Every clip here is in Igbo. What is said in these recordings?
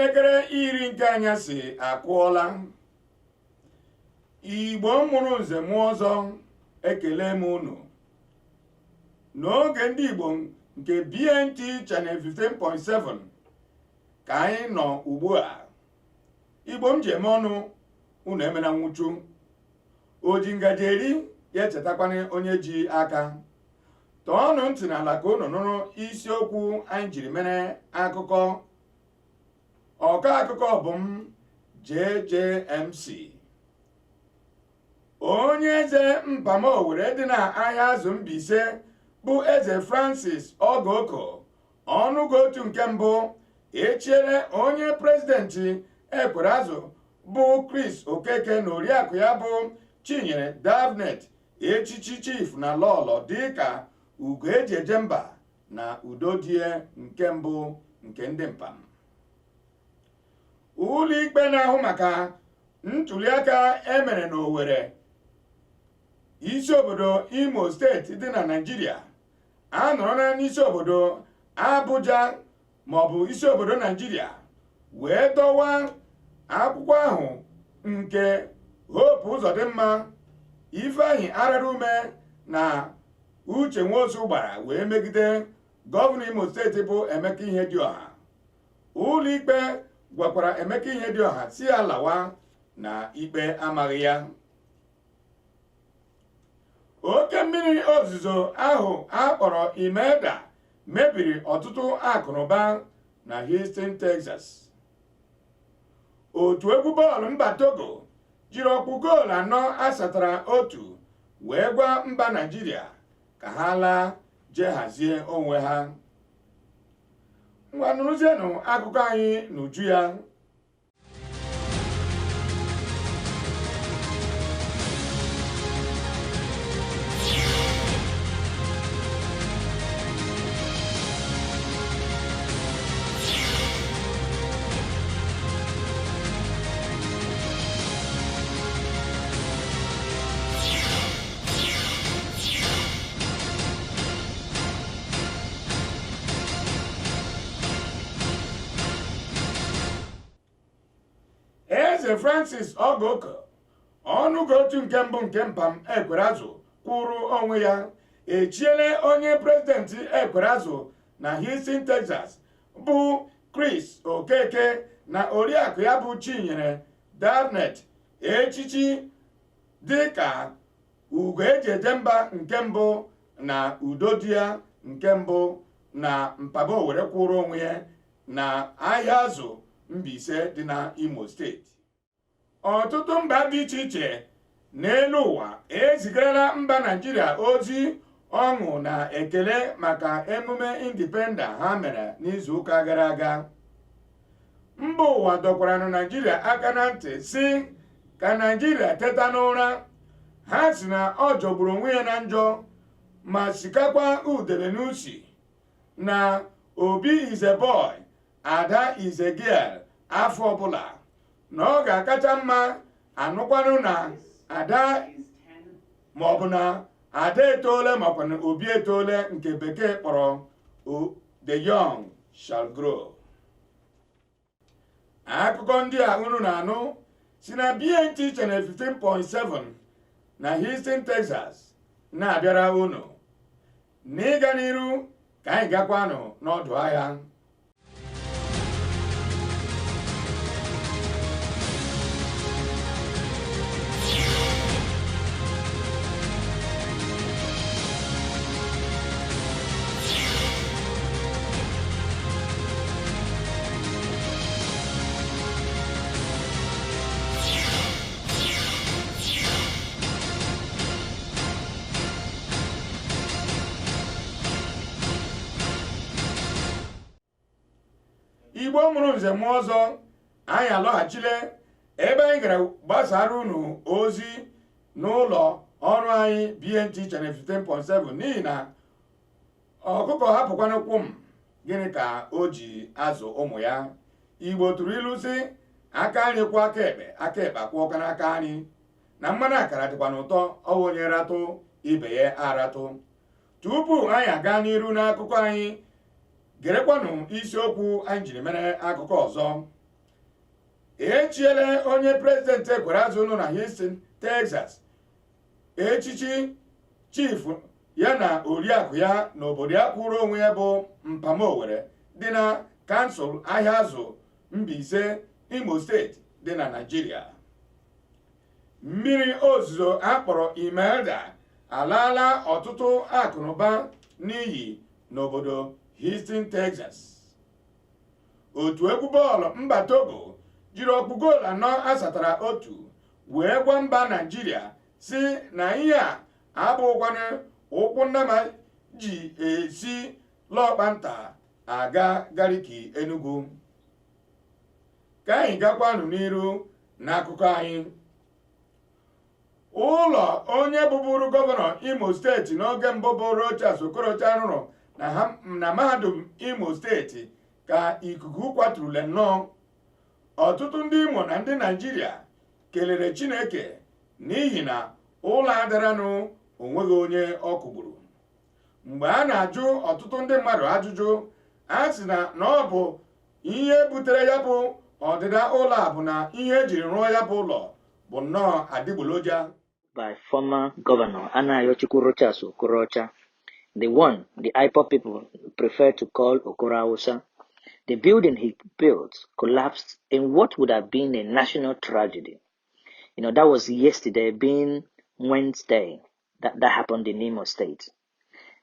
Elekere iri nke anyasị akụọla. Igbo mụrụ nze mụọ ọzọ, ekele m unu. N'oge ndị Igbo nke BNT Channel 15.7 ka anyị nọ ugbu a. Igbo m ji eme ọnụ, unu emena nwụchu. O ji ngaji eri ya echetakwana onye ji aka. Tọọnụ ntị n'ala ka unu nụrụ isiokwu anyị jiri mere akụkọ. Ọkọ akụkọ bụ m JJMC. Onye eze Mpama Owere dị na ahịa azụ Mbaise bụ eze Francis Ogoko ọnụgo otu nke mbụ echiere onye prezidenti ekwere azụ bụ Chris Okeke na oriakụ ya bụ Chinyere Davnet echichi chief na lọlọ dịka ugo eji eje mba na udodie nke mbụ nke ndị Mpam. Ụlọ ikpe na-ahụ maka ntuliaka emere n'Owerri, isi obodo Imo steeti dị na Naịjirịa, anọrọ na n'isi obodo Abuja maọbụ isi obodo Naịjirịa wee dọwa akwụkwọ ahụ nke Hope Uzodimma, Ifeanyi Ararume na Uche Nwosu gbara wee megide gọvanọ Imo steeti bụ Emeka Ihedioha. Ụlọ ikpe gwakwara Emeka Ihedioha si ya lawa na ikpe amaghị ya. Oke mmiri ozuzo ahụ akpọrọ Imelda mebiri ọtụtụ akụnụba na Houston, Texas. Otu egwu bọọlụ mba Togo jiri ọkpụ goolu 4-1 wee gwa mba Naịjirịa ka ha laa jee hazie onwe ha. Ngwa nụrụzienụ akụkọ anyị n'uju ya. Eze Francis Ogoko ọnụgo otu nke mbụ nke Mpam Ekwereazụ kwụrụ onwe ya echiele onye prezidenti Ekwereazụ na Houston, Texas bụ Chris Okeke na oriakụ ya bụ Chinyere Davnet echichi dịka ugo eji eje mba nke mbụ na udodie nke mbụ na Mpama Owere kwụrụ onwe ya na ahịa azụ Mbaise dị na Imo steeti. Ọtụtụ mba dị iche iche n'elu ụwa ezigarala mba Naịjirịa ozi ọṅụ na ekele maka emume indipenda ha mere n'izuụka gara aga. Mba ụwa dọkwara na Naịjirịa aka na ntị si ka Naịjirịa teta n'ụra. Ha si na ọ jọgburu onwe ya na njọ ma sikakwa udele n'usi na Obi is a boy, Ada is a girl afọ ọbụla, na ọ ga-akacha mma anụkwanụ na Ada maọbụ na Ada etole maọbụ na Obi etole, nke bekee kpọrọ the young shall grow. Akụkọ ndị a unu na-anụ si na BNT Channel 15.7 na Houston, Texas na-abịara unu. N'ịga n'iru ka anyị gakwanụ n'ọdụ ahịa. Igbo mụrụ nze mụọ ọzọ, anyị alọghachile ebe anyị gara gbasara unu ozi n'ụlọ ọrụ anyị BNT Channel 15.7 n'ihi na ọkụkọ hapụkwana kwụ m, gịnị ka o ji azụ ụmụ ya. Igbo tụrụ ilu sị aka anyị kwụ aka ekpe akwụọka n'aka anyị, na mmanụ akara dịkwa n'ụtọ ọwụ onye ratụ ibe ya aratụ. Tupu anyị aga n'iru n'akụkọ anyị, gerekwanụ isiokwu anyị jiri mere akụkọ ọzọ. echiele onye prezidenti Ekwereazụ nọ na Houston, Texas echichi chifu ya na oriakụ ya n'obodo ya kwụrụ onwe ya bụ Mpamowere dị na kansụl ahịa azụ Mbaise, Imo steeti dị na Naịjirịa. Mmiri ozuzo akpọrọ Imelda alaala ọtụtụ akụnụba n'iyi n'obodo Houston, Texas. Otu egwu bọọlụ mba Togo jiri ọkpụ goolu 4-1 wee gwa mba Naịjirịa si na ihe a abụghịkwanụ ụkwụ nnama ji esi lọkpanta aga Gariki, Enugu. Ka anyị gakwanụ n'iru n'akụkọ anyị. Ụlọ onye bụburu gọvanọ Imo steeti n'oge mbụ bụ Rochas Okorocha rụrụ na mahadum Imo steeti ka ikuku kwaturule nnọọ. Ọtụtụ ndị Imo na ndị Naịjirịa kelere Chineke n'ihi na ụlọ adaranụ onweghị onye ọ kụgburu. Mgbe a na-ajụ ọtụtụ ndị mmadụ ajụjụ, a sị na ọ bụ ihe butere ya bụ ọdịda ụlọ a bụ na ihe ejiri rụọ ya bụ ụlọ bụ nnọọ adịgboloja. By former Governor Anayochukwu Rochas Okorocha, the one the IPOB people prefer to call Okoro Hausa. The building he built collapsed in what would have been a national tragedy. That was yesterday, being Wednesday, that happened in Imo State.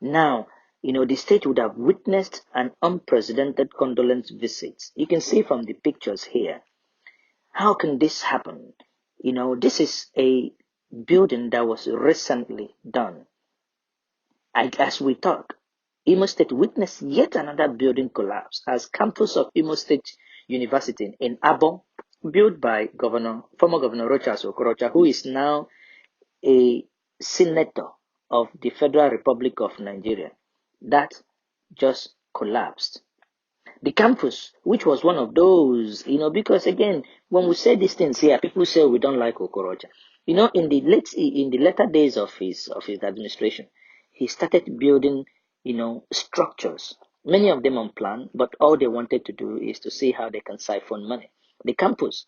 Now, the state would have witnessed an unprecedented condolence visit. You can see from the pictures here. How can this happen? This is a building that was recently done. As we talk, Imo State witnessed yet another building collapse as campus of Imo State University in Abo, built by former Governor Rochas Okorocha, who is now a senator of the Federal Republic of Nigeria. That just collapsed. The campus, which was one of those, because again, when we say these things here, people say we don't like Okorocha. In the latter days of his administration, he started building, structures, many of them unplanned, but all they wanted to do is to see how they can siphon money. The campus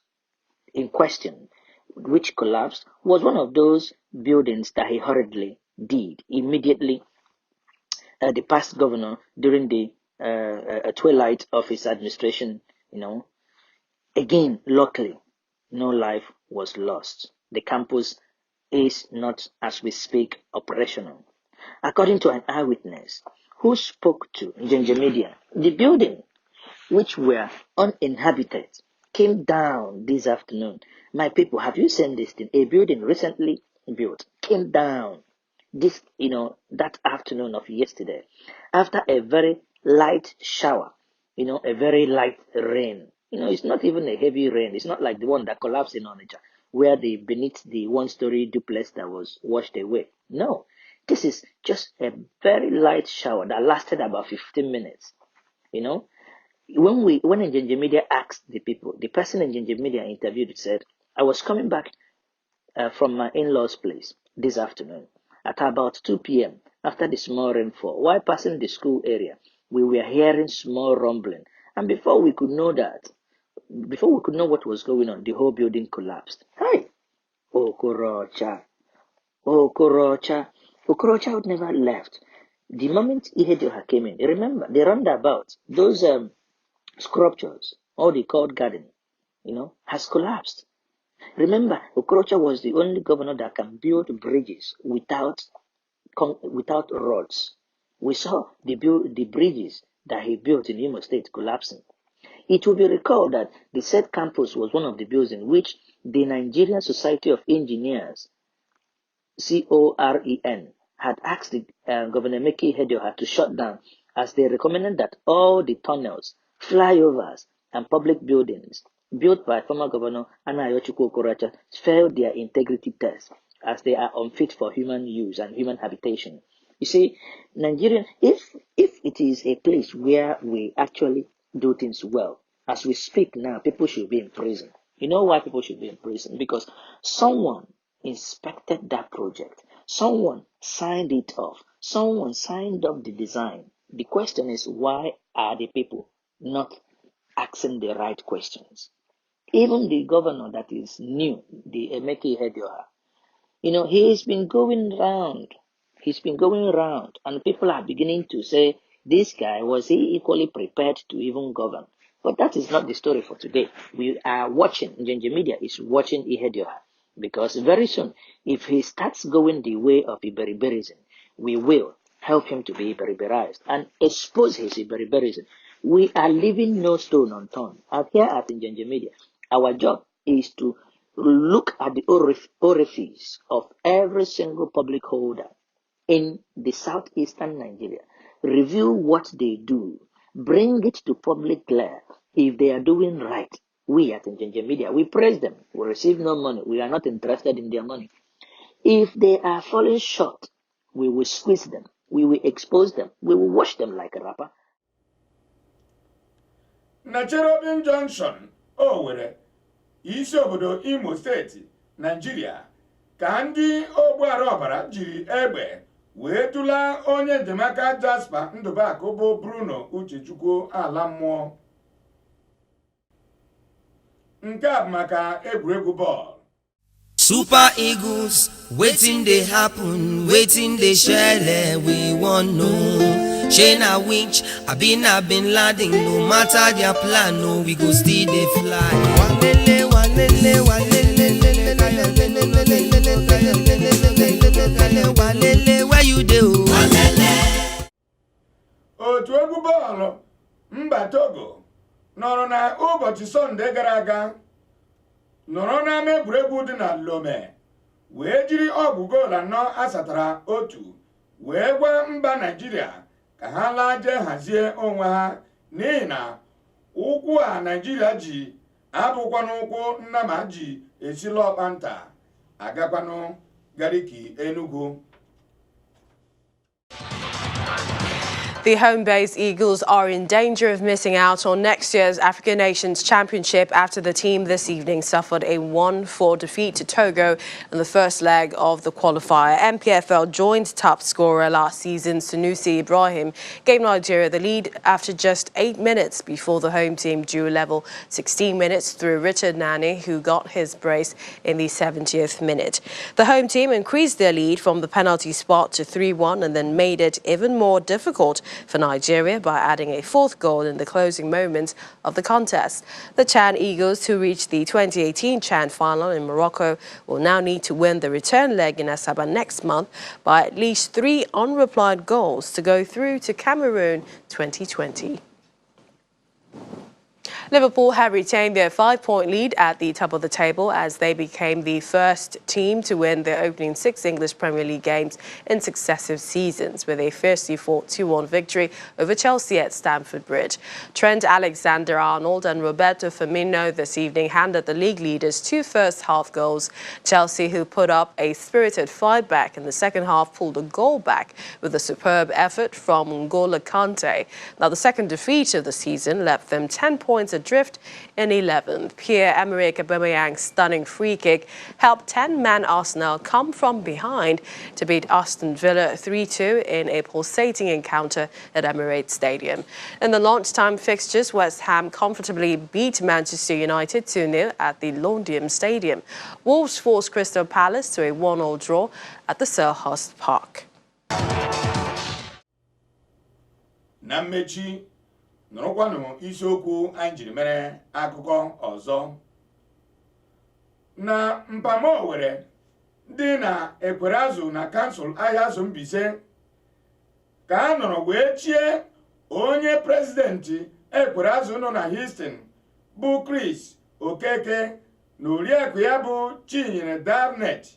in question, which collapsed, was one of those buildings that he hurriedly did immediately. The past governor, during the twilight of his administration, again, luckily, no life was lost. The campus is not, as we speak, operational. According to an eyewitness who spoke to JJMC, the building, which were uninhabited, came down this afternoon. My people, have you seen this thing? A building recently built came down that afternoon of yesterday after a very light shower, a very light rain. It's not even a heavy rain. It's not like the one that collapsed in Onitsha, where beneath the one-story duplex that was washed away. No, this is just a very light shower that lasted about 15 minutes. When Ngenje Media asked the people, the person in Ngenje Media interviewed said, I was coming back from my in-laws' place this afternoon at about 2 p.m. after the small rainfall. While passing the school area, we were hearing small rumbling. And before we could know what was going on, the whole building collapsed. Hi! Okorocha would never left. The moment Ihedioha came in, remember, the roundabout, those sculptures, all the court garden, has collapsed. Remember, Okorocha was the only governor that can build bridges without roads. We saw the bridges that he built in Imo State collapsing. It will be recalled that the said campus was one of the buildings in which the Nigerian Society of Engineers, COREN, had asked Governor Meki Ihedioha to shut down, as they recommended that all the tunnels, flyovers, and public buildings built by former Governor Anayochukwu Okorocha failed their integrity test, as they are unfit for human use and human habitation. You see, Nigerian, if it is a place where we actually do things well, as we speak now, people should be in prison. You know why people should be in prison? Because someone inspected that project. Someone signed it off. Someone signed off the design. The question is, why are the people not asking the right questions? Even the governor that is new, the Emeki Hedioha, he's been going round. He's been going around, and people are beginning to say, this guy, was he equally prepared to even govern? But that is not the story for today. We are watching, JJ Media is watching Ihedioha, because very soon, if he starts going the way of Iberiberism, we will help him to be Iberiberized and expose his Iberiberism. We are leaving no stone unturned. And here at JJ Media, our job is to look at the orifice of every single public holder in the southeastern Nigeria, review what they do, bring it to public glare. If they are doing right, we at JJ Media, we praise them. We receive no money. We are not interested in their money. If they are falling short, we will squeeze them. We will expose them. We will wash them like a rapper. Na Cherobin Junction, Owerri, isi obodo Imo steeti, Nigeria, ka ndị ogbuara ọbara jiri egbe wee tụla onye njem Jasper Ndụbụakụ bụ Bruno Uchechukwu ala mmụọ. Nke a bụ maka egwuregwu bọọlụ. Super Eagles, waiting they happen, waiting they share, we want no. Shayna Winch, I been landing, no matter their plan, no, we go still they fly. Where you do? Otu egwu bọọlụ mba Togo nọrọ na ụbọchị Sọnde gara aga nọrọ n'ama egwuregwu dị na Lome wee jiri ọgwụ goolu 4-1 wee gwa mba Naịjirịa ka ha laa jee hazie onwe ha n'ihi na ụkwụ a Naịjirịa ji abụkwanụ ụkwụ Nnama ji esila ọkpanta agakwanụ Gariki Enugu. The home-based Eagles are in danger of missing out on next year's African Nations Championship after the team this evening suffered a 1-4 defeat to Togo in the first leg of the qualifier. MPFL joint top scorer last season, Sunusi Brigham, gave Nigeria the lead after just 8 minutes before the home team drew level 16 minutes through Richard Nani, who got his brace in the 70th minute. The home team increased their lead from the penalty spot to 3-1 and then made it even more difficult for Nigeria by adding a fourth goal in the closing moments of the contest. The Chan Eagles, who reached the 2018 Chan final in Morocco, will now need to win the return leg in Asaba next month by at least 3 unreplied goals to go through to Cameroon 2020. Liverpool have retained their 5-point lead at the top of the table as they became the first team to win their opening 6 English Premier League games in successive seasons, with a fiercely fought 2-1 victory over Chelsea at Stamford Bridge. Trent Alexander-Arnold and Roberto Firmino this evening handed the league leaders 2 first-half goals. Chelsea, who put up a spirited fight back in the second half, pulled a goal back with a superb effort from N'Golo Kante. Now, the second defeat of the season left them 10 points adrift in 11th. Pierre-Emerick Aubameyang's stunning free kick helped 10-man Arsenal come from behind to beat Aston Villa 3-2 in a pulsating encounter at Emirates Stadium. In the lunchtime fixtures, West Ham comfortably beat Manchester United 2-0 at the London Stadium. Wolves forced Crystal Palace to a 1-1 draw at the Selhurst Park. Namechi nọrọkwanụ isiokwu anyị jiri mere akụkọ ọzọ. Na mpama Owerri dị na Ekwereazụ na kansụl ahịa azụ Mbaise ka a nọrọ wee chie onye prezidenti Ekwereazụ nọ na Houston bụ Chris Okeke na oriakụ ya bụ Chinyere Darnet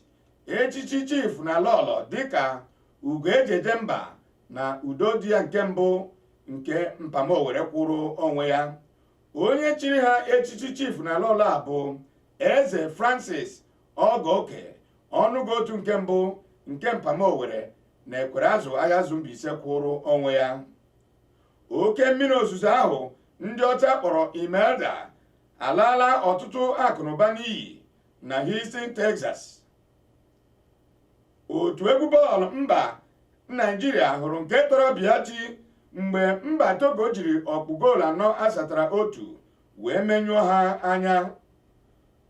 echichi chief na Lọlọ dịka Ugo Ejedemba na Udodi ya nke mbụ nke mpama Owerri kwụrụ onwe ya. Onye chiri ha echichi chief na Lọlọ a bụ Eze Francis Ogoke ọnụgotu nke mbụ nke mpama Owerri na Ekwereazụ ahịa azụ Mbaise kwụrụ onwe ya. Oke mmiri ozuzo ahụ ndị ọcha kpọrọ Imelda alaala ọtụtụ akụnụba n'iyi na Houston, Texas. Otu egwu bọọlụ mba Nigeria hụrụ nke tọrọ Biachi mgbe mba Togo jiri ọkpụ goolu 4-1 wee menyụọ ha anya.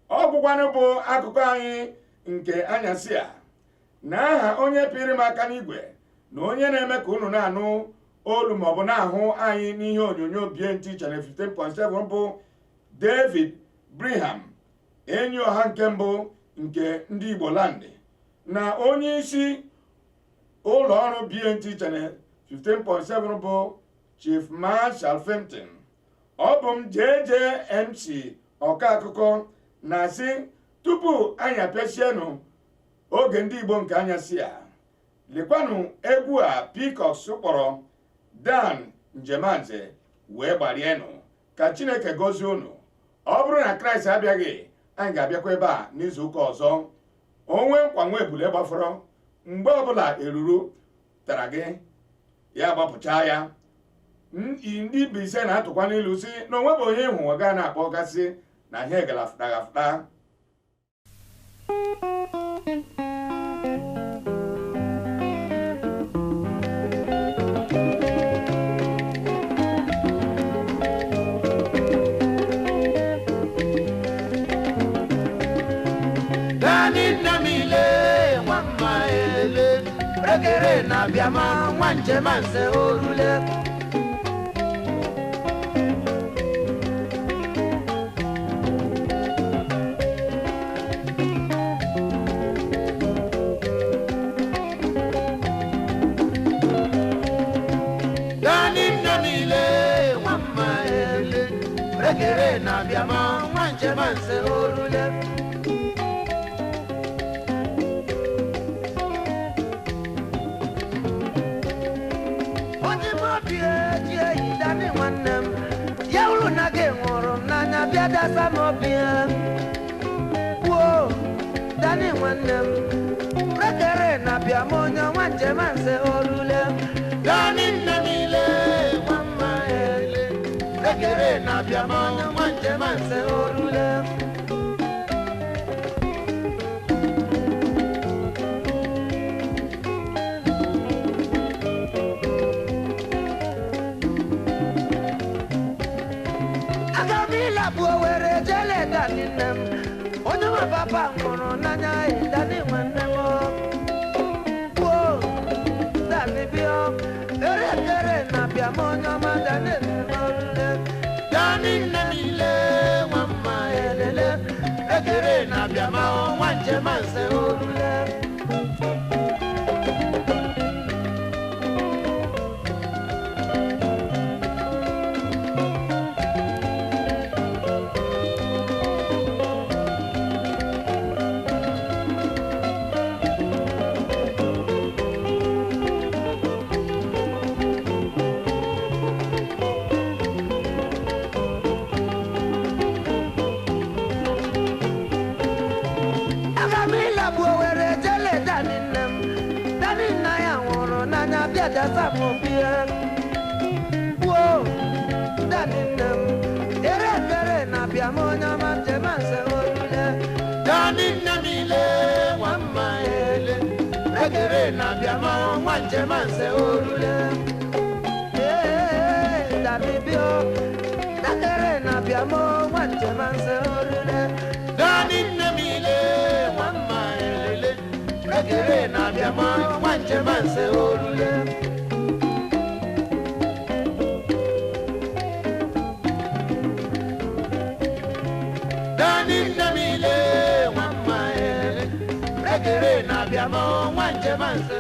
ọ bụkwanụ bụ akụkọ anyị nke anyasị a n'aha onye pịrị m aka n'igwe na onye na-eme ka unu na-anụ olu maọbụ na-ahụ anyị n'ihe onyonyo BNT Channel 15.7 bụ David Brigham, enyi ọha nke mbụ nke ndị Igbo landị na onye isi ụlọ ọrụ BNT Channel 15.7 bụ Chief Marshal Fintan. Ọ bụ m JJMC ọka akụkọ na-asị tupu anyị apịachienụ oge ndị Igbo nke anyasị a, lekwanụ egwu a Peacocks kpọrọ Dan Njemanze wee gbarienụ. Ka Chineke gozie unu. Ọ bụrụ na Kraịst abịaghị, anyị ga-abịakwa ebe a n'izu ụka ọzọ. Onwe nkwa nwa ebule gbafọrọ mgbe ọbụla eruru tara gị ya gbapụchaa ya. Ndị Igbo ise na-atụkwa n'ilu si na onwe bụ onye ịhụ ga na-akpọ gasị na ihe galafụtagafụta. Rekere na biama wanje manse orule Dani namile wamma ele Rekere na biama wanje manse orule Biada samobia Whoa Dani wanem Rekere na biamonya wanje manse orule Dani namile wamma ele Rekere na biamonya wanje manse orule Papa ngono nanya Dani wanemo Wo Dani bio Rekere na biamonya ma Dani orule Dani namile wamma elele Rekere na biama wanje manse orule Samobia Whoa Daninem Rekere na biamonya manje manse orule Daninamile wamma ele Rekere na biama manje manse orule Danibio Rekere na biamo manje manse orule Daninamile wamma ele Rekere na biama manje manse orule Rekere na biamo wanje manse